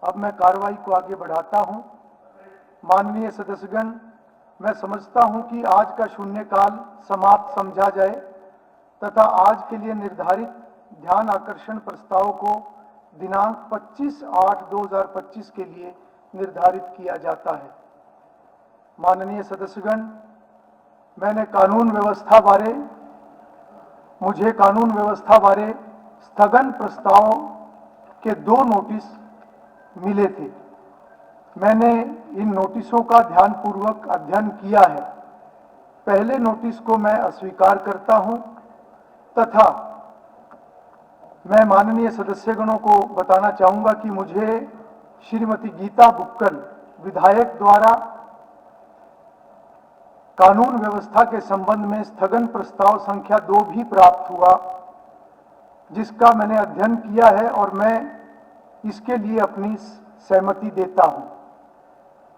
अब मैं कार्रवाई को आगे बढ़ाता हूं। माननीय सदस्यगण, मैं समझता हूं कि आज का शून्यकाल समाप्त समझा जाए तथा आज के लिए निर्धारित ध्यान आकर्षण प्रस्ताव को दिनांक 25/8/2025 के लिए निर्धारित किया जाता है। माननीय सदस्यगण, मुझे कानून व्यवस्था बारे स्थगन प्रस्ताव के 2 नोटिस मिले थे। मैंने इन नोटिसों का ध्यानपूर्वक अध्ययन किया है। पहले नोटिस को मैं अस्वीकार करता हूं तथा मैं माननीय सदस्यगणों को बताना चाहूंगा कि मुझे श्रीमती गीता बुक्कल विधायक द्वारा कानून व्यवस्था के संबंध में स्थगन प्रस्ताव संख्या 2 भी प्राप्त हुआ, जिसका मैंने अध्ययन किया है और मैं इसके लिए अपनी सहमति देता हूं।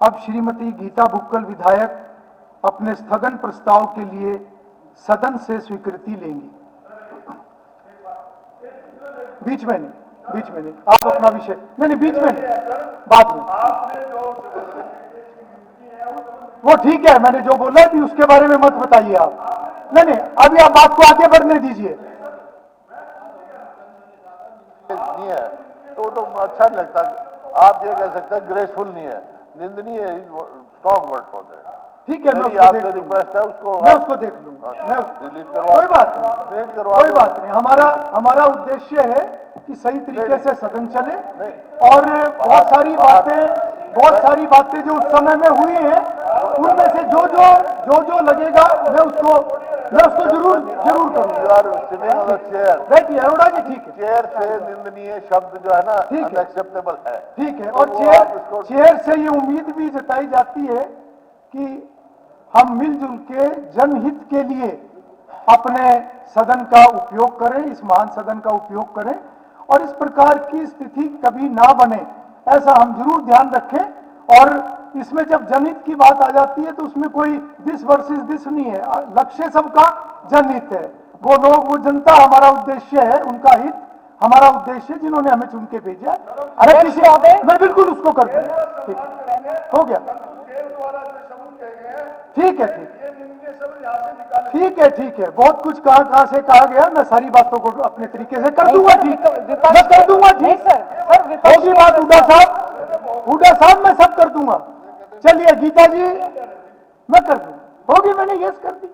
अब श्रीमती गीता बुक्कल विधायक अपने स्थगन प्रस्ताव के लिए सदन से स्वीकृति लेंगी। बीच में नहीं, आप अपना विषय नहीं, बीच में नहीं, बाद में। वो ठीक है, मैंने जो बोला थी उसके बारे में मत बताइए आप। नहीं, अभी आप बात को आगे बढ़ने दीजिए। नहीं है तो अच्छा नहीं लगता। आप ये कह सकते हैं ग्रेसफुल नहीं है, निंदनीय है, स्ट्रॉन्ग वर्ड फॉर दैट। ठीक है, मैं आपसे रिक्वेस्ट है मैं उसको देख लूंगा। कोई बात नहीं। हमारा उद्देश्य है कि सही तरीके से सदन चले और बहुत सारी बातें जो उस समय में हुई हैं, उनमें से जो लगेगा मैं उसको जरूर करूंगा। बैठिए अरोड़ा जी, ठीक है। चेयर से निंदनीय शब्द जो है ना, अनएक्सेप्टेबल है। ठीक है, और चेयर से ये उम्मीद भी जताई जाती है कि हम मिलजुल के जनहित के लिए अपने सदन का उपयोग करें, इस महान सदन का उपयोग करें और इस प्रकार की स्थिति कभी ना बने, ऐसा हम जरूर ध्यान रखें। और इसमें जब जनहित की बात आ जाती है तो उसमें कोई दिस वर्सेस दिस नहीं है, लक्ष्य सबका जनहित है। वो जनता हमारा उद्देश्य है, उनका हित हमारा उद्देश्य, जिन्होंने हमें चुन के भेजा। अरे किसी मैं बिल्कुल उसको कर दूंगा। ठीक हो गया, ठीक है। बहुत कुछ कहां से कहा गया, मैं सारी बातों को अपने तरीके से कर दूंगा। ठीक, मैं कर दूंगा। ठीक होगी बात हुड्डा साहब मैं सब कर दूंगा। चलिए गीता जी, मैं कर दूंगा। होगी, मैंने यस कर दिया।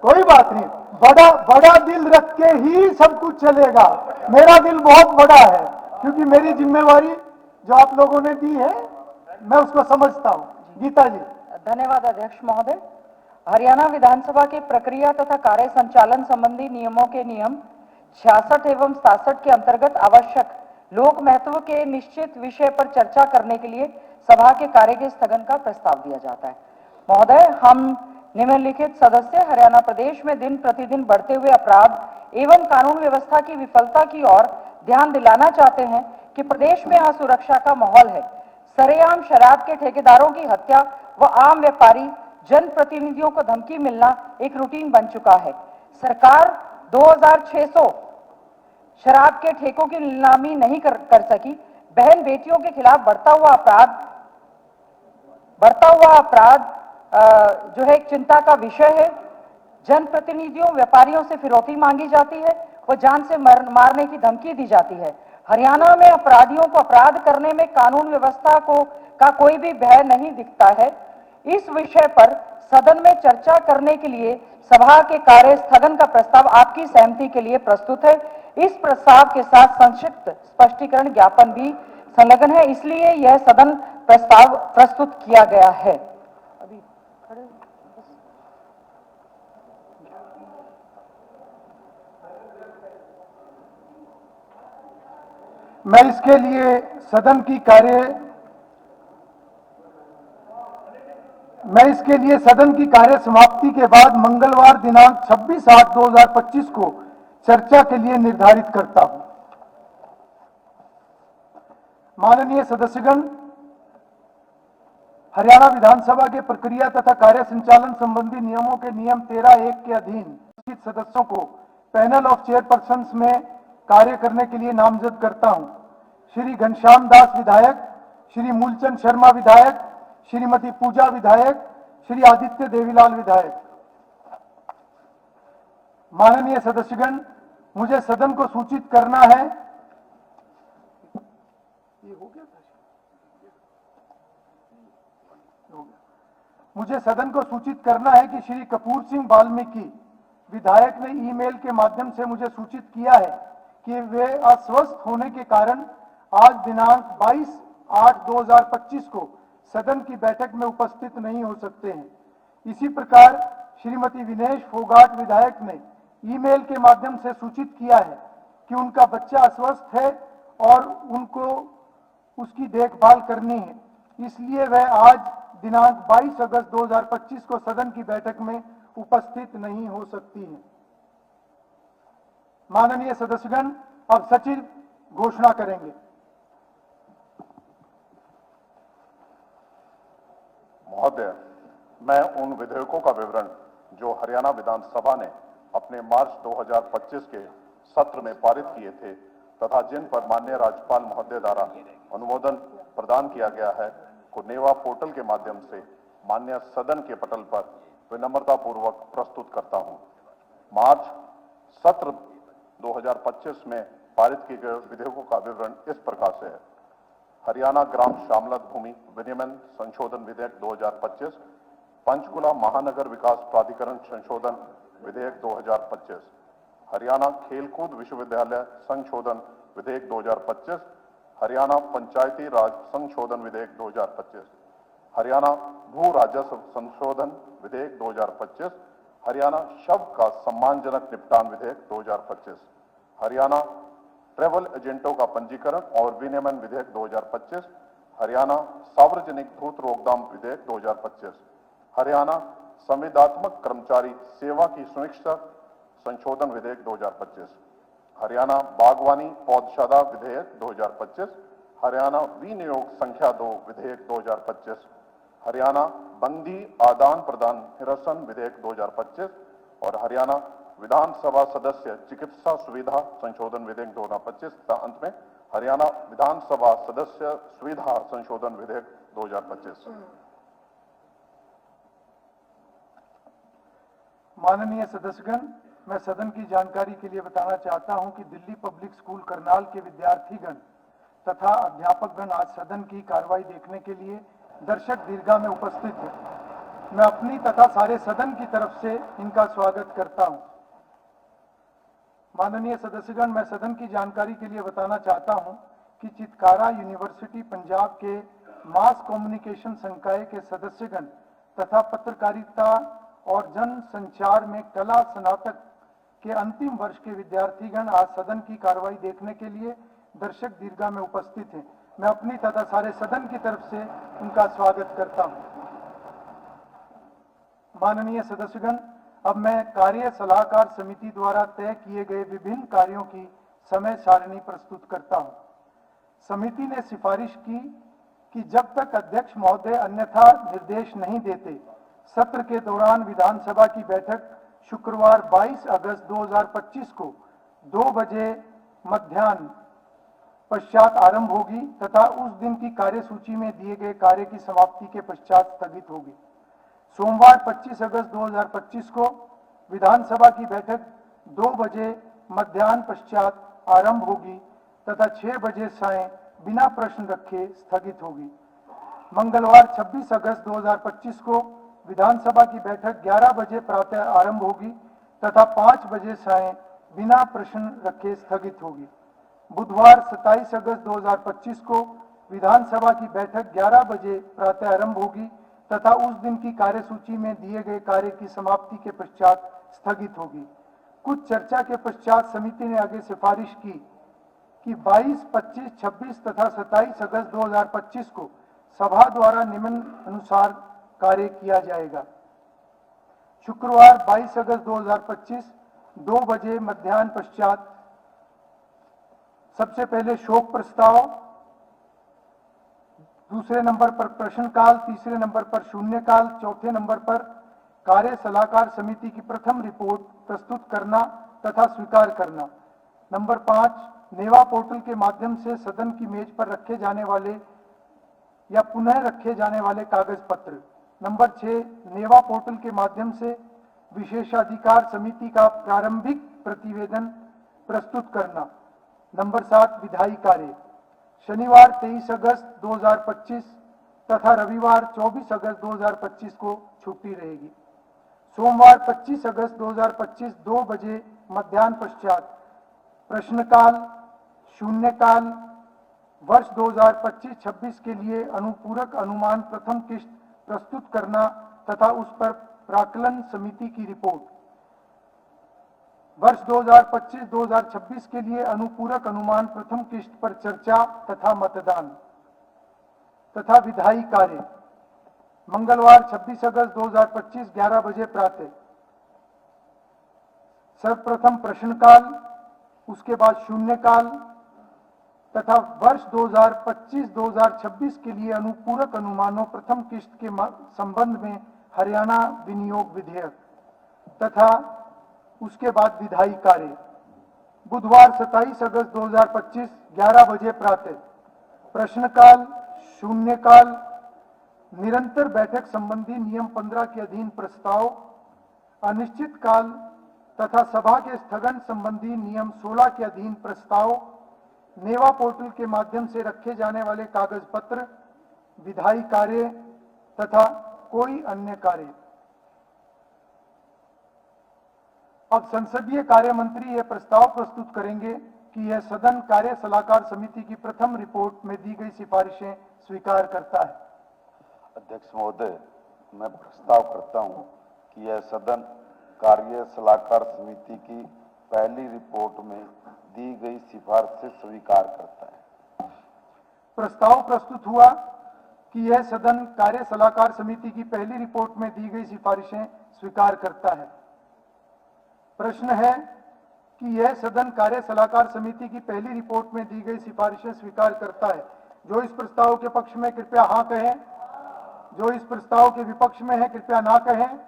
कोई बात नहीं। बड़ा दिल रख के ही सब कुछ चलेगा। मेरा दिल बहुत बड़ा है, क्योंकि मेरी जिम्मेवारी जो आप लोगों ने दी है मैं उसको समझता हूं। गीता जी। धन्यवाद अध्यक्ष महोदय। हरियाणा विधानसभा के प्रक्रिया तथा कार्य संचालन संबंधी नियमों के नियम 66 एवं 67 के अंतर्गत आवश्यक लोक महत्व के निश्चित विषय पर चर्चा करने के लिए सभा के कार्य के स्थगन का प्रस्ताव दिया जाता है। महोदय, हम निम्नलिखित सदस्य हरियाणा प्रदेश में दिन प्रतिदिन बढ़ते हुए अपराध एवं कानून व्यवस्था की विफलता की ओर ध्यान दिलाना चाहते हैं कि प्रदेश में असुरक्षा का माहौल है। सरेआम शराब के ठेकेदारों की हत्या व आम व्यापारी जनप्रतिनिधियों को धमकी मिलना एक रूटीन बन चुका है। सरकार 2600 शराब के ठेकों की नीलामी नहीं कर सकी। बहन बेटियों के खिलाफ बढ़ता हुआ अपराध जो है एक चिंता का विषय है। जनप्रतिनिधियों व्यापारियों से फिरौती मांगी जाती है व जान से मारने की धमकी दी जाती है। हरियाणा में अपराधियों को अपराध करने में कानून व्यवस्था का कोई भी भय नहीं दिखता है। इस विषय पर सदन में चर्चा करने के लिए सभा के कार्य स्थगन का प्रस्ताव आपकी सहमति के लिए प्रस्तुत है। इस प्रस्ताव के साथ संक्षिप्त स्पष्टीकरण ज्ञापन भी संलग्न है, इसलिए यह सदन प्रस्ताव प्रस्तुत किया गया है। मैं इसके लिए सदन की कार्य समाप्ति के बाद मंगलवार दिनांक 26/8/2025 को चर्चा के लिए निर्धारित करता हूं। माननीय सदस्यगण, हरियाणा विधानसभा के प्रक्रिया तथा कार्य संचालन संबंधी नियमों के नियम 13(1) के अधीन सदस्यों को पैनल ऑफ चेयरपर्सन्स में कार्य करने के लिए नामजद करता हूं। श्री घनश्याम दास विधायक, श्री मूलचंद शर्मा विधायक, श्रीमती पूजा विधायक, श्री आदित्य देवीलाल विधायक। माननीय सदस्यगण, मुझे सदन को सूचित करना है, ये हो गया था, मुझे सदन को सूचित करना है कि श्री कपूर सिंह वाल्मीकि विधायक ने ईमेल के माध्यम से मुझे सूचित किया है कि वे अस्वस्थ होने के कारण आज दिनांक 22/8/2025 को सदन की बैठक में उपस्थित नहीं हो सकते हैं। इसी प्रकार श्रीमती विनेश फोगाट विधायक ने ईमेल के माध्यम से सूचित किया है कि उनका बच्चा अस्वस्थ है और उनको उसकी देखभाल करनी है, इसलिए वह आज दिनांक 22 अगस्त 2025 को सदन की बैठक में उपस्थित नहीं हो सकती है। माननीय सदस्यगण, अब सचिव घोषणा करेंगे। महोदय, मैं उन विधेयकों का विवरण जो हरियाणा विधानसभा ने अपने मार्च 2025 के सत्र में पारित किए थे तथा जिन पर माननीय राज्यपाल महोदय द्वारा अनुमोदन प्रदान किया गया है को नेवा पोर्टल के माध्यम से माननीय सदन के पटल पर विनम्रता पूर्वक प्रस्तुत करता हूं। मार्च सत्र 2025 में पारित किए गए विधेयकों का विवरण इस प्रकार से है। हरियाणा ग्राम श्यामलत भूमि विनियमन संशोधन विधेयक 2025, पंचकुला महानगर विकास प्राधिकरण संशोधन विधेयक 2025, हरियाणा खेलकूद विश्वविद्यालय संशोधन विधेयक 2025, हरियाणा पंचायती राज संशोधन विधेयक 2025, हरियाणा भू राजस्व संशोधन विधेयक 2025, हरियाणा शव का सम्मानजनक निपटान विधेयक 2025, हरियाणा ट्रैवल एजेंटों का पंजीकरण और विनियमन विधेयक 2025, हरियाणा सार्वजनिक धूत रोकथाम विधेयक 2025, हरियाणा संविदात्मक कर्मचारी सेवा की सुनिश्चित संशोधन विधेयक 2025, हरियाणा बागवानी पौधशाला विधेयक 2025, हरियाणा विनियोग संख्या 2 विधेयक 2025, हरियाणा बंदी आदान प्रदान निरसन विधेयक 2025 और हरियाणा विधानसभा सदस्य चिकित्सा सुविधा संशोधन विधेयक 2025 तथा अंत में हरियाणा विधानसभा सदस्य सुविधा संशोधन विधेयक 2025। माननीय सदस्यगण, मैं सदन की जानकारी के लिए बताना चाहता हूं कि दिल्ली पब्लिक स्कूल करनाल के विद्यार्थीगण तथा अध्यापकगण आज सदन की कार्रवाई देखने के लिए दर्शक दीर्घा में उपस्थित हैं। मैं अपनी तथा सारे सदन की तरफ से इनका स्वागत करता हूं। माननीय सदस्यगण, मैं सदन की जानकारी के लिए बताना चाहता हूं कि चितकारा यूनिवर्सिटी पंजाब के मास कम्युनिकेशन संकाय के सदस्यगण तथा पत्रकारिता और जन संचार में कला स्नातक के अंतिम वर्ष के विद्यार्थीगण आज सदन की कार्रवाई देखने के लिए दर्शक दीर्घा में उपस्थित हैं। मैं अपनी तथा सारे सदन की तरफ से उनका स्वागत करता हूं। माननीय सदस्यगण, अब मैं कार्य सलाहकार समिति द्वारा तय किए गए विभिन्न कार्यों की समय सारणी प्रस्तुत करता हूं। समिति ने सिफारिश की कि जब तक अध्यक्ष महोदय अन्यथा निर्देश नहीं देते, सत्र के दौरान विधानसभा की बैठक शुक्रवार 22 अगस्त 2025 को 2 बजे मध्याह्न पश्चात आरंभ होगी तथा उस दिन की कार्यसूची में दिए गए कार्य की समाप्ति के पश्चात स्थगित होगी। सोमवार 25 अगस्त 2025 को विधानसभा की बैठक 2 बजे मध्याह्न पश्चात आरंभ होगी तथा 6 बजे सायं बिना प्रश्न रखे स्थगित होगी। मंगलवार 26 अगस्त 2025 को विधानसभा की बैठक 11 बजे प्रातः आरंभ होगी तथा 5 बजे सायं बिना प्रश्न रखे स्थगित होगी। बुधवार 27 अगस्त 2025 को विधानसभा की बैठक 11 बजे प्रातः आरंभ होगी तथा उस दिन की कार्यसूची में दिए गए कार्य की समाप्ति के पश्चात स्थगित होगी। कुछ चर्चा के पश्चात समिति ने आगे सिफारिश की कि 22, 25, 26 तथा 27 अगस्त 2025 को सभा द्वारा निम्न अनुसार कार्य किया जाएगा। शुक्रवार 22 अगस्त 2025 2 बजे मध्याह्न पश्चात सबसे पहले शोक प्रस्ताव, दूसरे नंबर पर प्रश्नकाल, तीसरे नंबर पर शून्यकाल, चौथे नंबर पर कार्य सलाहकार समिति की प्रथम रिपोर्ट प्रस्तुत करना तथा स्वीकार करना। नंबर 5, नेवा पोर्टल के माध्यम से सदन की मेज पर रखे जाने वाले या पुनः रखे जाने वाले कागज पत्र। नंबर 6, नेवा पोर्टल के माध्यम से विशेषाधिकार समिति का प्रारंभिक प्रतिवेदन प्रस्तुत करना। नंबर 7, विधायी कार्य। शनिवार 23 अगस्त 2025 तथा रविवार 24 अगस्त 2025 को छुट्टी रहेगी। सोमवार 25 अगस्त 2025 2 बजे मध्याह्न पश्चात प्रश्नकाल, शून्यकाल, वर्ष 2025-26 के लिए अनुपूरक अनुमान प्रथम किस्त प्रस्तुत करना तथा उस पर प्राक्कलन समिति की रिपोर्ट। वर्ष 2025-2026 के लिए अनुपूरक अनुमान प्रथम किस्त पर चर्चा तथा मतदान तथा विधायी कार्य। मंगलवार 26 अगस्त 2025 11 बजे प्रातः सर्वप्रथम प्रश्नकाल, उसके बाद शून्यकाल तथा वर्ष 2025-2026 के लिए अनुपूरक अनुमानों प्रथम किस्त के संबंध में हरियाणा विनियोग विधेयक तथा उसके बाद विधायी कार्य। बुधवार 27 अगस्त 2025 11 बजे प्रातः प्रश्नकाल, शून्यकाल, निरंतर बैठक संबंधी नियम 15 के अधीन प्रस्ताव, अनिश्चित काल तथा सभा के स्थगन संबंधी नियम 16 के अधीन प्रस्ताव, नेवा पोर्टल के माध्यम से रखे जाने वाले कागज पत्र, विधायी कार्य तथा कोई अन्य कार्य। अब संसदीय कार्य मंत्री यह प्रस्ताव प्रस्तुत करेंगे कि यह सदन कार्य सलाहकार समिति की प्रथम रिपोर्ट में दी गई सिफारिशें स्वीकार करता है। अध्यक्ष महोदय, मैं प्रस्ताव करता हूं कि यह सदन कार्य सलाहकार समिति की पहली रिपोर्ट में दी गई सिफारिश से स्वीकार करता है। प्रस्ताव प्रस्तुत हुआ कि यह सदन कार्य सलाहकार समिति की पहली रिपोर्ट में दी गई सिफारिशें स्वीकार करता है। प्रश्न है कि यह सदन कार्य सलाहकार समिति की पहली रिपोर्ट में दी गई सिफारिशें स्वीकार करता है। जो इस प्रस्ताव के पक्ष में कृपया हाँ कहें, जो इस प्रस्ताव के विपक्ष में है कृपया ना कहें।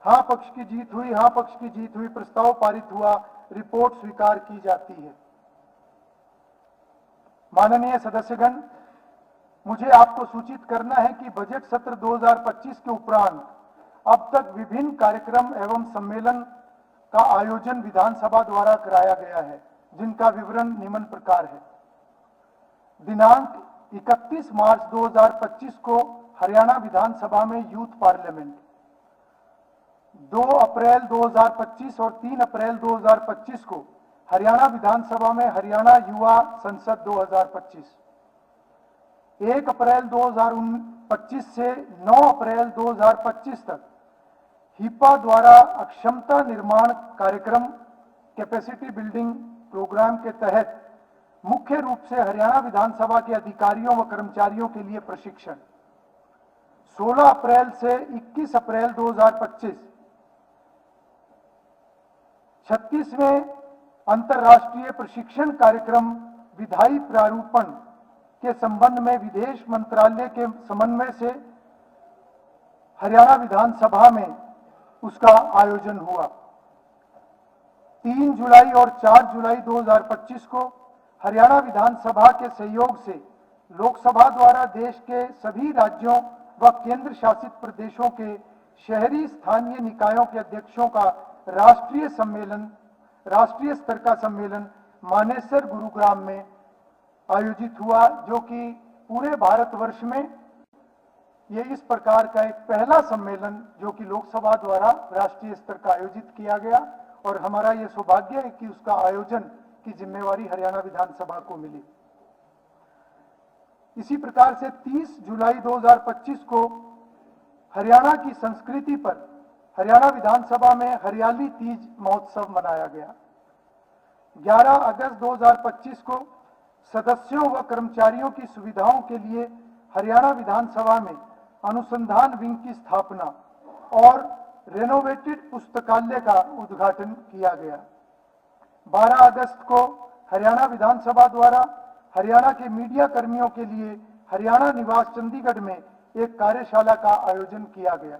हाँ पक्ष की जीत हुई, हाँ पक्ष की जीत हुई, प्रस्ताव पारित हुआ, रिपोर्ट स्वीकार की जाती है। माननीय सदस्यगण, मुझे आपको सूचित करना है कि बजट सत्र 2025 के उपरांत अब तक विभिन्न कार्यक्रम एवं सम्मेलन का आयोजन विधानसभा द्वारा कराया गया है, जिनका विवरण निम्न प्रकार है। दिनांक 31 मार्च 2025 को हरियाणा विधानसभा में यूथ पार्लियामेंट, 2 अप्रैल 2025 और 3 अप्रैल 2025 को हरियाणा विधानसभा में हरियाणा युवा संसद 2025, 1 अप्रैल 2025 से 9 अप्रैल 2025 तक हिपा द्वारा अक्षमता निर्माण कार्यक्रम कैपेसिटी बिल्डिंग प्रोग्राम के तहत मुख्य रूप से हरियाणा विधानसभा के अधिकारियों व कर्मचारियों के लिए प्रशिक्षण। 16 अप्रैल से 21 अप्रैल 2025 36वें अंतर्राष्ट्रीय प्रशिक्षण कार्यक्रम विधायी प्रारूपण के संबंध में विदेश मंत्रालय के समन्वय से हरियाणा विधानसभा में उसका आयोजन हुआ। 3 जुलाई और 4 जुलाई 2025 को हरियाणा विधानसभा के सहयोग से लोकसभा द्वारा देश के सभी राज्यों व केंद्र शासित प्रदेशों के शहरी स्थानीय निकायों के अध्यक्षों का राष्ट्रीय स्तर का सम्मेलन मानेसर गुरुग्राम में आयोजित हुआ, जो कि पूरे भारतवर्ष में ये इस प्रकार का एक पहला सम्मेलन जो कि लोकसभा द्वारा राष्ट्रीय स्तर का आयोजित किया गया, और हमारा ये सौभाग्य है कि उसका आयोजन की जिम्मेवारी हरियाणा विधानसभा को मिली। इसी प्रकार से 30 जुलाई 2025 को हरियाणा की संस्कृति पर हरियाणा विधानसभा में हरियाली तीज महोत्सव मनाया गया। 11 अगस्त 2025 को सदस्यों व कर्मचारियों की सुविधाओं के लिए हरियाणा विधानसभा में अनुसंधान विंग की स्थापना और रेनोवेटेड पुस्तकालय का उद्घाटन किया गया। 12 अगस्त को हरियाणा विधानसभा द्वारा हरियाणा के मीडिया कर्मियों के लिए हरियाणा निवास चंडीगढ़ में एक कार्यशाला का आयोजन किया गया।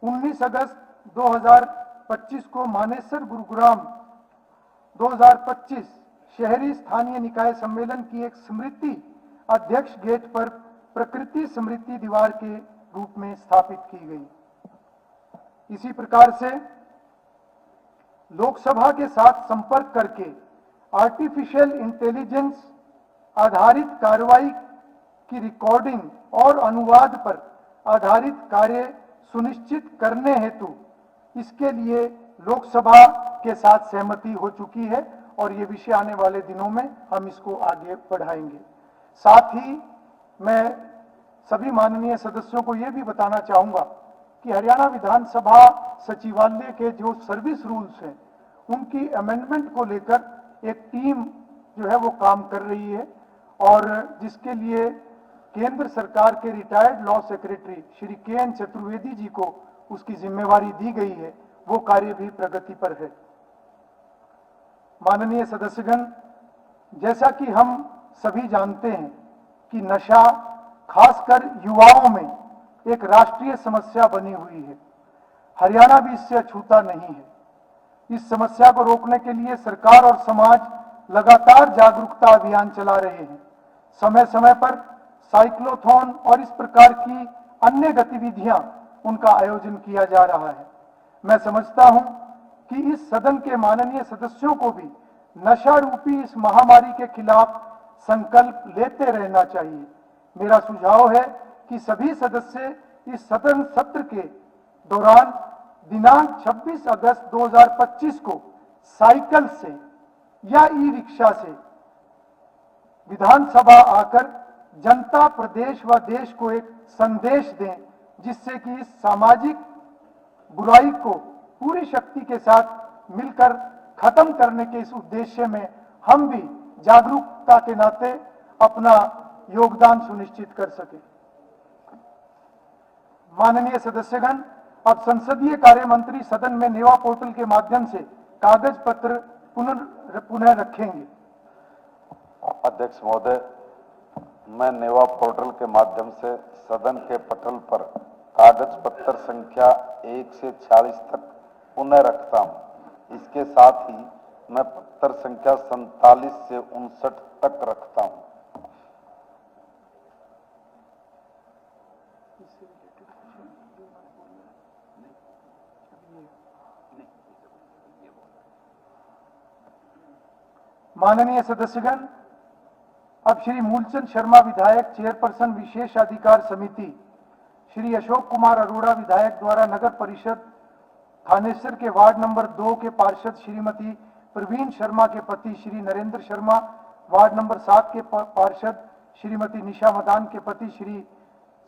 19 अगस्त 2025 को मानेसर गुरुग्राम 2025 शहरी स्थानीय निकाय सम्मेलन की एक स्मृति अध्यक्ष गेट पर प्रकृति स्मृति दीवार के रूप में स्थापित की गई। इसी प्रकार से लोकसभा के साथ संपर्क करके आर्टिफिशियल इंटेलिजेंस आधारित कार्रवाई की रिकॉर्डिंग और अनुवाद पर आधारित कार्य सुनिश्चित करने हेतु इसके लिए लोकसभा के साथ सहमति हो चुकी है और ये विषय आने वाले दिनों में हम इसको आगे बढ़ाएंगे। साथ ही मैं सभी माननीय सदस्यों को ये भी बताना चाहूंगा कि हरियाणा विधानसभा सचिवालय के जो सर्विस रूल्स हैं उनकी अमेंडमेंट को लेकर एक टीम जो है वो काम कर रही है और जिसके लिए केंद्र सरकार के retired law secretary Shri K N. Chaturvedi ji को उसकी जिम्मेवारी दी गई है। वो कार्य भी प्रगति पर है। माननीय सदस्यगण, जैसा कि हम सभी जानते हैं कि नशा खासकर युवाओं में एक राष्ट्रीय समस्या बनी हुई है। हरियाणा भी इससे अछूता नहीं है। इस समस्या को रोकने के लिए सरकार और समाज लगातार जागरूकता अभियान चला रहे हैं। समय समय पर साइक्लोथॉन और इस प्रकार की अन्य गतिविधियां उनका आयोजन किया जा रहा है। मैं समझता हूं कि इस सदन के माननीय सदस्यों को भी नशा रूपी इस महामारी के खिलाफ संकल्प लेते रहना चाहिए। मेरा सुझाव है कि सभी सदस्य इस सदन सत्र के दौरान दिनांक 26 अगस्त 2025 को साइकिल से या ई रिक्शा से विधानसभा आकर जनता, प्रदेश व देश को एक संदेश दें जिससे कि इस सामाजिक बुराई को पूरी शक्ति के साथ मिलकर खत्म करने के इस उद्देश्य में हम भी जागरूकता के नाते अपना योगदान सुनिश्चित कर सके। माननीय सदस्यगण, अब संसदीय कार्य मंत्री सदन में नेवा पोर्टल के माध्यम से कागज पत्र पुनः रखेंगे। अध्यक्ष महोदय, मैं नेवा पोर्टल के माध्यम से सदन के पटल पर कागज पत्र संख्या 1 से 46 तक पुनः रखता हूं। इसके साथ ही मैं पत्र संख्या 47 से 59 तक रखता हूं। माननीय सदस्यगण, अब श्री मूलचंद शर्मा विधायक, चेयरपर्सन विशेषाधिकार समिति, श्री अशोक कुमार अरोड़ा विधायक द्वारा नगर परिषद थानेसर के वार्ड नंबर 2 के पार्षद श्रीमती प्रवीण शर्मा के पति श्री नरेंद्र शर्मा, वार्ड नंबर 7 के पार्षद श्रीमती निशा मदान के पति श्री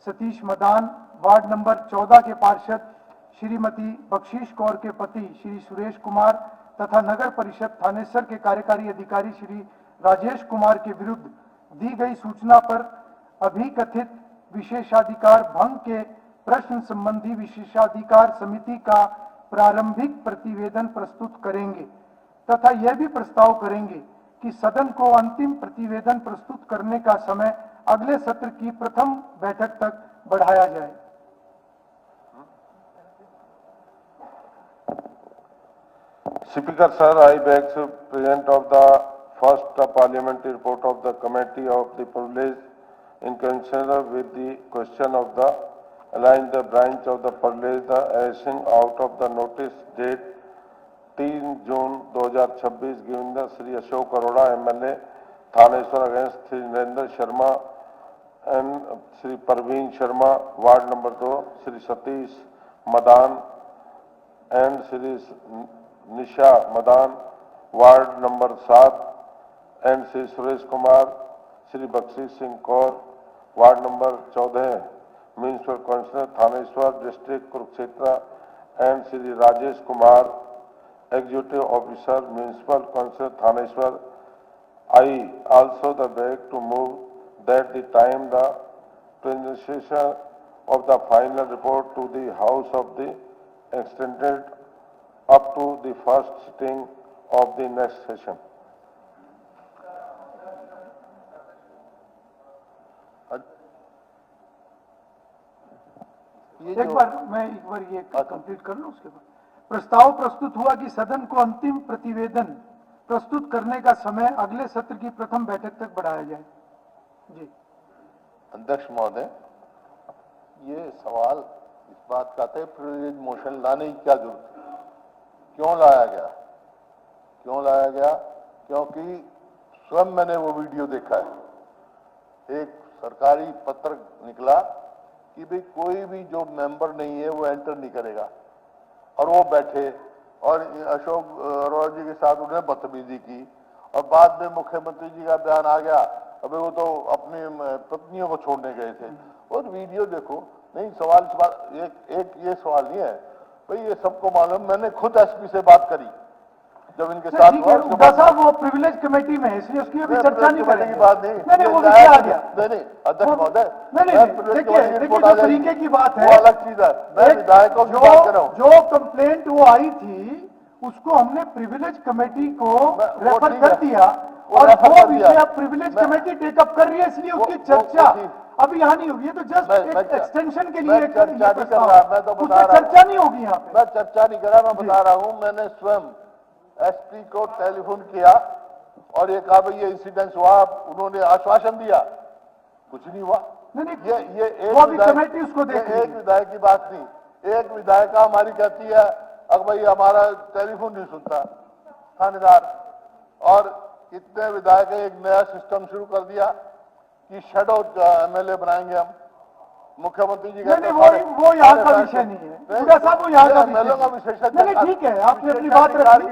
सतीश मदान, वार्ड नंबर 14 के पार्षद श्रीमती बख्शीश कौर के पति श्री सुरेश कुमार तथा नगर परिषद थानेसर के कार्यकारी अधिकारी श्री राजेश कुमार के विरुद्ध दी गई सूचना पर अभिकथित विशेषाधिकार भंग के प्रश्न संबंधी विशेषाधिकार समिति का प्रारंभिक प्रतिवेदन प्रस्तुत करेंगे तथा यह भी प्रस्ताव करेंगे कि सदन को अंतिम प्रतिवेदन प्रस्तुत करने का समय अगले सत्र की प्रथम बैठक तक बढ़ाया जाए। Speaker sir, I beg to present of the first parliamentary report of the committee of the privilege in connection with the question of the align the branch of the privilege the arising out of the notice date 3 June 2026 given the Shri Ashok Arora MLA Thaneswar against Shri Narendra Sharma and Shri Parveen Sharma, Ward number 2, Shri Satish Madan and Shri Nisha Madan, Ward number 7 and Shri Suresh Kumar, Shri Bakshish Singh Kaur, Ward number 14, Municipal Councillor Thaneswar District Kurukshetra and Shri Rajesh Kumar, Executive Officer Municipal Councillor Thaneswar. I also the beg to move that the time the presentation of the final report to the House of the extended up to the first sitting of the next session. एक बार ये complete कर लूं, उसके बाद प्रस्ताव प्रस्तुत हुआ कि सदन को अंतिम प्रतिवेदन प्रस्तुत करने का समय अगले सत्र की प्रथम बैठक तक बढ़ाया जाए। जी अध्यक्ष महोदय, ये सवाल इस बात का था प्रिविलेज मोशन लाने की क्या जरूरत है, क्यों लाया गया? क्यों लाया गया? क्योंकि स्वयं मैंने वो वीडियो देखा है। एक सरकारी पत्र निकला कि भाई कोई भी जो मेंबर नहीं है वो एंटर नहीं करेगा, और वो बैठे और अशोक अरोड़ा जी के साथ उन्होंने बदतमीजी की, और बाद में मुख्यमंत्री जी का बयान आ गया, अबे वो तो अपनी पत्नियों को छोड़ने गए थे। और वीडियो देखो। नहीं, सवाल एक ये सवाल नहीं है भाई, ये सबको मालूम। मैंने खुद एसपी से बात करी जब इनके साथ ठीक है, उद्धा साहब वो प्रिविलेज कमेटी में है, इसलिए उसकी अभी चर्चा नहीं करेंगे। की बात नहीं, नहीं वो विषय आ गया। नहीं अध्यक्ष महोदय, नहीं देखिए जो तरीके की बात है वो अलग चीज है। मैं विधायकों की बात कर रहा हूँ। जो कंप्लेंट वो आई थी उसको हमने प्रिविलेज कमेटी को रेफर कर दिया, और वो विषय अब प्रिविलेज कमेटी टेकअप कर रही है, इसलिए उसकी चर्चा अभी यहाँ नहीं होगी। ये तो जस्ट एक एक्सटेंशन के लिए चर्चा नहीं कर रहा, मैं तो बता रहा हूँ। चर्चा नहीं होगी यहाँ पे। मैं चर्चा नहीं कर रहा, मैं बता रहा हूँ। मैंने स्वयं एसपी को टेलीफोन किया और ये कहा भाई ये इंसिडेंस हुआ, उन्होंने आश्वासन दिया, कुछ नहीं हुआ। नहीं ये एक वो अभी कमेटी उसको देख एक विधायक की बात नहीं। एक विधायिका हमारी कहती है अब भाई हमारा टेलीफोन नहीं सुनता थानेदार, और इतने विधायक एक नया सिस्टम शुरू कर दिया कि शैडो एमएलए बनाएंगे हम। मुख्यमंत्री जी नहीं वो यहाँ का विषय नहीं है बुढ़ा साहब, वो यहाँ का विषय नहीं। ठीक है, आपने अपनी बात रखी,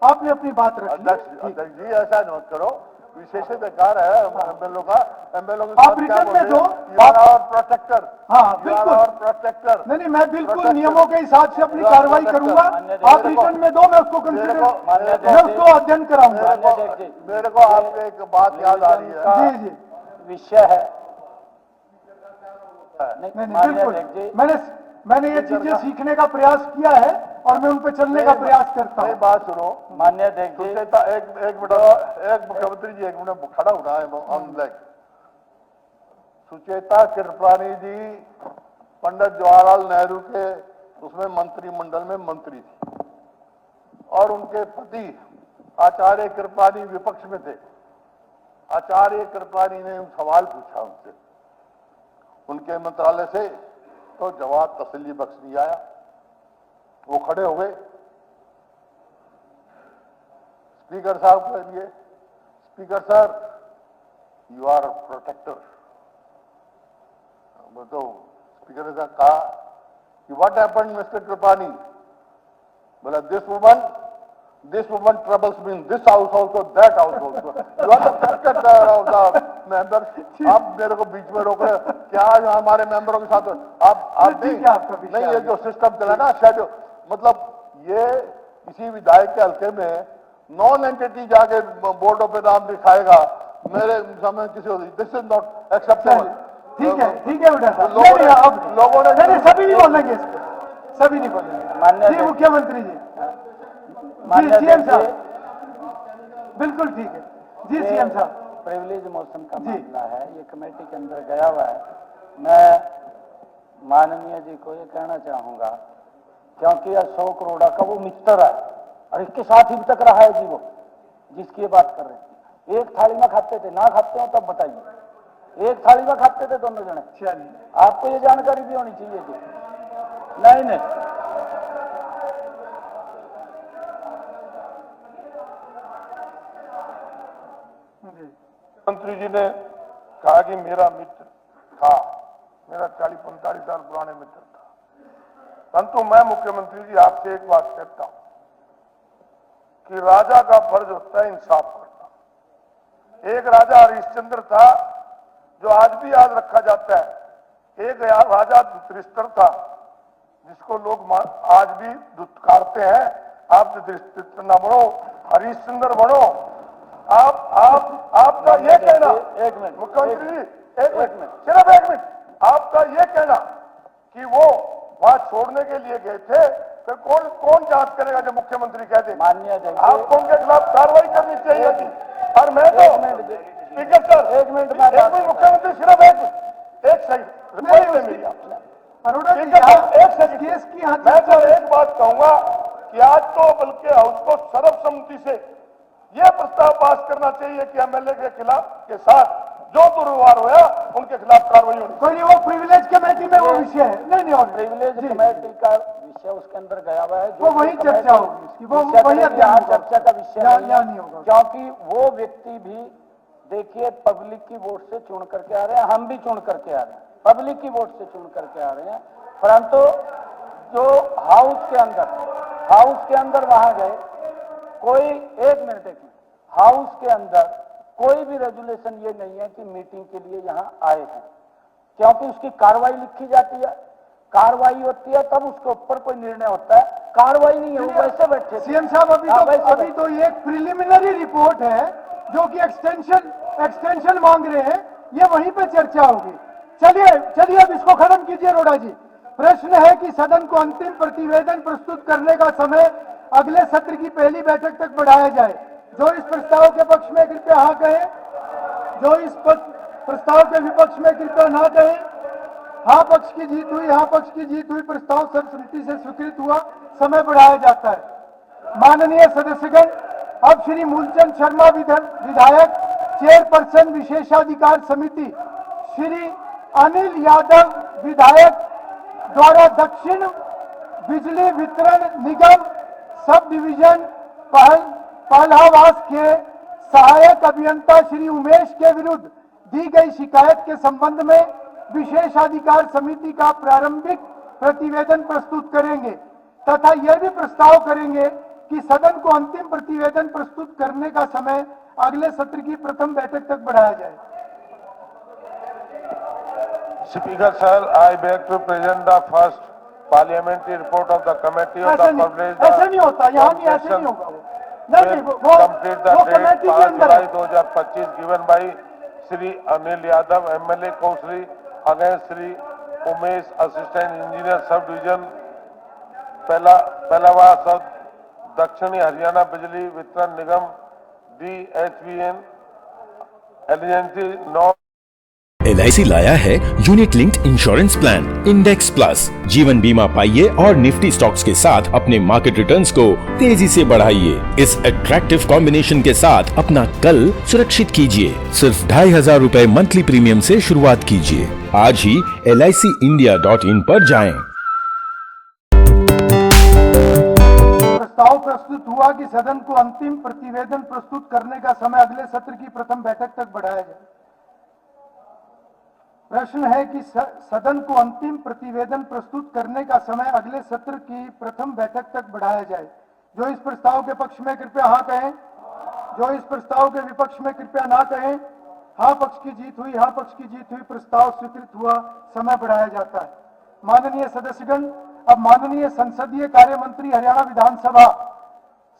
आपने अपनी बात रखी। अध्यक्ष जी ऐसा मत करो, विशेषाधिकार है एमएलए का। एमएलए आप रिटर्न में दो, और प्रोटेक्टर। हाँ बिल्कुल, और प्रोटेक्टर। नहीं मैं बिल्कुल नियमों के हिसाब से अपनी कार्रवाई करूंगा। आप रिटर्न में दो, मैं उसको कंसिडर, मैं उसको अध्ययन कराऊंगा। मेरे को आपसे एक बात याद आ रही है। जी जी, विषय है। नहीं बिल्कुल, मैंने ये चीजें सीखने का प्रयास किया है और मैं उन पे चलने का प्रयास करता हूँ। बात सुनो मान्य अध्यक्ष जी, एक मिनट, एक मुख्यमंत्री जी एक मिनट खड़ा होना है ऑन लाइन। सुचेता कृपलानी जी पंडित जवाहरलाल नेहरू के उसमें मंत्रिमंडल में मंत्री थी, और उनके पति आचार्य कृपलानी विपक्ष में थे। आचार्य कृपलानी ने सवाल पूछा उनसे, उनके मंत्रालय से, तो जवाब तसल्ली बख्श नहीं आया। वो खड़े हो गए स्पीकर साहब के लिए, speaker sir you are protector. तो स्पीकर ने कहा कि व्हाट हैपेंड मिस्टर कृपलानी? बोला this woman troubles me in this house also, that house also, you are the protector of the member. आप मेरे को बीच में रोक रहे, क्या हमारे मेंबरों के साथ आप नहीं, ये जो सिस्टम चला ना शेड्यूल, मतलब ये किसी विधायक के हल्के में नॉन एंटिटी जाके बोर्डों पे नाम दिखाएगा, मेरे समय किसी, दिस इज नॉट एक्सेप्टेबल। ठीक है बेटा साहब, लोगों ने नहीं सभी नहीं बोलेंगे, सभी नहीं बोलेंगे। जी मुख्यमंत्री जी, जी सीएम साहब, बिल्कुल ठीक है जी सीएम साहब। प्रिविलेज मोशन का मामला है, ये कमेटी के अंदर गया हुआ है। मैं माननीय जी को ये कहना चाहूंगा, क्योंकि अशोक अरोड़ा का वो मित्र है और इसके साथ ही तक रहा है जी, वो जिसकी ये बात कर रहे थे। एक थाली में खाते थे, ना खाते हो तब बताइए। एक थाली में खाते थे दोनों जने। चलिए, आपको ये जानकारी भी होनी चाहिए जी। नहीं मंत्री जी ने कहा कि मेरा मित्र था, मेरा 40-45 साल पुराने मित्र था, परंतु मैं मुख्यमंत्री जी आपसे एक बात कहता हूं कि राजा का फर्ज होता है इंसाफ करना। एक राजा हरिश्चंद्र था जो आज भी याद रखा जाता है। एक राजा धृतराष्ट्र था जिसको लोग आज भी दुत्कारते हैं। आप धृतराष्ट्र न बनो, हरिश्चंद्र बनो। आपका ये कहना, एक मिनट मुख्यमंत्री जी एक मिनट, सिर्फ एक मिनट, आपका ये कहना कि वो बात छोड़ने के लिए गए थे, फिर कौन जांच करेगा जब मुख्यमंत्री कहते? माननीय आपको उनके खिलाफ कार्रवाई करनी चाहिए थी। और मैं तो स्पीकर सर एक मिनट मुख्यमंत्री सिर्फ एक सही रिपोर्ट में मिली अरोड़ा जी एक सही केस की मैं तो एक बात कहूंगा कि आज तो बल्कि हाउस को सर्वसम्मति से होना चाहिए कि एमएलए के खिलाफ के साथ जो दुर्व्यवहार होया उनके खिलाफ कार्रवाई होनी कोई नहीं, वो प्रिविलेज कमेटी में वो विषय है। नहीं और प्रिविलेज कमेटी का विषय उसके अंदर गया हुआ है, वो वही चर्चा होगी उसकी, वो वही यहाँ चर्चा का विषय यहाँ नहीं होगा, क्योंकि वो व्यक्ति भी देखिए पब्लिक की वोट से चुन करके आ रहे हैं, हम भी चुन करके आ रहे हैं, पब्लिक की वोट से चुन करके आ रहे हैं, परंतु जो हाउस के अंदर वहां गए, कोई एक मिनट देखिए, हाउस के अंदर कोई भी रेजुलेशन ये नहीं है कि मीटिंग के लिए यहाँ आए हैं, क्योंकि उसकी कार्रवाई लिखी जाती है, कार्रवाई होती है तब उसके ऊपर कोई निर्णय होता है, कार्रवाई नहीं है, वैसे बैठे। सीएम साहब अभी तो ये एक प्रिलिमिनरी रिपोर्ट है जो कि एक्सटेंशन मांग रहे हैं, ये वहीं पे चर्चा होगी। चलिए अब इसको खत्म कीजिए रोड़ा जी। प्रश्न है कि सदन को अंतिम प्रतिवेदन प्रस्तुत करने का समय अगले सत्र की पहली बैठक तक बढ़ाया जाए। जो इस प्रस्ताव के पक्ष में कृपया हाँ कहें, जो इस प्रस्ताव के विपक्ष में कृपया ना कहें। हाँ पक्ष की जीत हुई, हाँ पक्ष की जीत हुई, प्रस्ताव सर्वसम्मति से स्वीकृत हुआ, समय बढ़ाया जाता है। माननीय सदस्यगण, अब श्री मूलचंद शर्मा विधायक, चेयरपर्सन विशेषाधिकार समिति, श्री अनिल यादव विधायक द्वारा दक्षिण बिजली वितरण निगम सब डिवीजन पहलावास के सहायक अभियंता श्री उमेश के विरुद्ध दी गई शिकायत के संबंध में विशेषाधिकार समिति का प्रारंभिक प्रतिवेदन प्रस्तुत करेंगे तथा यह भी प्रस्ताव करेंगे कि सदन को अंतिम प्रतिवेदन प्रस्तुत करने का समय अगले सत्र की प्रथम बैठक तक बढ़ाया जाए। Speaker sir, I beg to present the first parliamentary report of the committee of the published. ऐसे नहीं होता, यहाँ नहीं, ऐसे नहीं होगा वो। नहीं, complete the वो date कमेटी के 5 अंदर July है। 2025 given by Shri Anil Yadav, MLA Kousri, against Shri Umesh, Assistant Engineer Sub Division, पहलावास, दक्षिणी हरियाणा बिजली वितरण निगम DHBN, एलिजेंसी नॉट। LIC लाया है unit linked insurance plan index plus. जीवन बीमा पाइए और निफ्टी स्टॉक्स के साथ अपने मार्केट रिटर्न्स को तेजी से बढ़ाइए। इस अट्रैक्टिव कॉम्बिनेशन के साथ अपना कल सुरक्षित कीजिए। सिर्फ 2500 रुपए मंथली प्रीमियम से शुरुआत कीजिए। आज ही LICindia.in पर जाएं। प्रस्ताव प्रस्तुत हुआ कि सदन को अंतिम प्रतिवेदन प्रस्तुत करने का समय अगले सत्र की प्रथम बैठक तक बढ़ाया जाए। प्रश्न है कि सदन को अंतिम प्रतिवेदन प्रस्तुत करने का समय अगले सत्र की प्रथम बैठक तक बढ़ाया जाए। जो इस प्रस्ताव के पक्ष में कृपया हाँ कहें, जो इस प्रस्ताव के विपक्ष में कृपया ना कहें। हाँ पक्ष की जीत हुई, हाँ पक्ष की जीत हुई, प्रस्ताव स्वीकृत हुआ, समय बढ़ाया जाता है। माननीय सदस्यगण, अब माननीय संसदीय कार्य मंत्री हरियाणा विधानसभा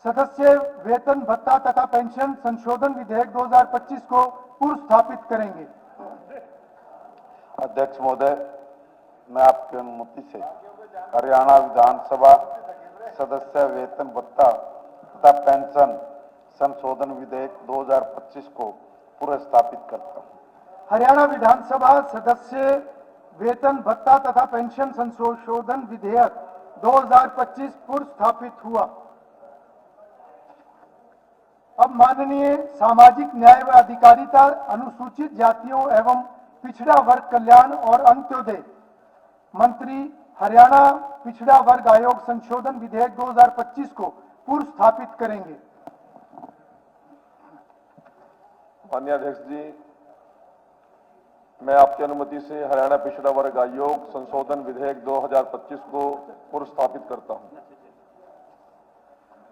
सदस्य वेतन भत्ता तथा पेंशन संशोधन विधेयक 2025 को पुरस्थापित करेंगे। अध्यक्ष महोदय, मैं आपकी अनुमति से हरियाणा विधानसभा सदस्य वेतन भत्ता तथा पेंशन संशोधन विधेयक 2025 को पुरस्थापित करता हूं। हरियाणा विधानसभा सदस्य वेतन भत्ता तथा पेंशन संशोधन विधेयक 2025 पुरस्थापित हुआ। अब माननीय सामाजिक न्याय व अधिकारिता, अनुसूचित जातियों एवं पिछड़ा वर्ग कल्याण और अंत्योदय मंत्री हरियाणा पिछड़ा वर्ग आयोग संशोधन विधेयक 2025 को पुरस्थापित करेंगे। माननीय अध्यक्ष जी, मैं आपकी अनुमति से हरियाणा पिछड़ा वर्ग आयोग संशोधन विधेयक 2025 को पुरस्थापित करता हूं।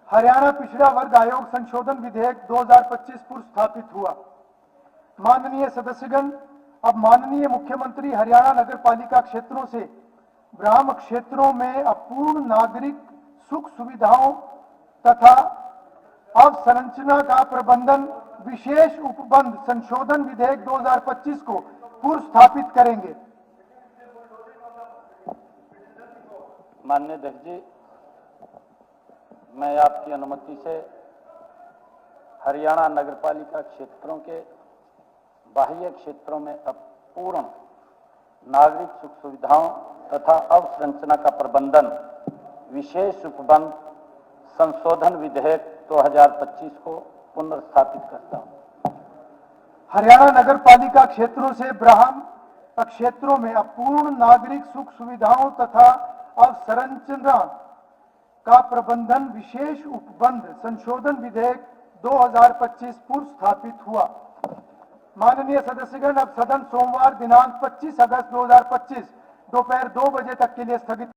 हरियाणा पिछड़ा वर्ग आयोग संशोधन विधेयक 2025 पुरस्थापित हुआ। माननीय सदस्यगण, अब माननीय मुख्यमंत्री हरियाणा नगर पालिका क्षेत्रों से ग्राम क्षेत्रों में अपूर्ण नागरिक सुख सुविधाओं तथा अवसंरचना का प्रबंधन विशेष उपबंध संशोधन विधेयक 2025 को पुरस्थापित करेंगे। माननीय अध्यक्ष जी, मैं आपकी अनुमति से हरियाणा नगरपालिका क्षेत्रों के बाह्य क्षेत्रों में अपूर्ण नागरिक सुख सुविधाओं तथा अवसंरचना का प्रबंधन विशेष उपबंध संशोधन विधेयक 2025 को पुनर्स्थापित करता हूं। हरियाणा नगर पालिका क्षेत्रों से ब्राह्म क्षेत्रों में अपूर्ण नागरिक सुख सुविधाओं तथा अवसंरचना का प्रबंधन विशेष उपबंध संशोधन विधेयक 2025 पूर्व स्थापित हुआ। माननीय सदस्यगण, अब सदन सोमवार दिनांक 25 अगस्त 2025 दोपहर 2 बजे तक के लिए स्थगित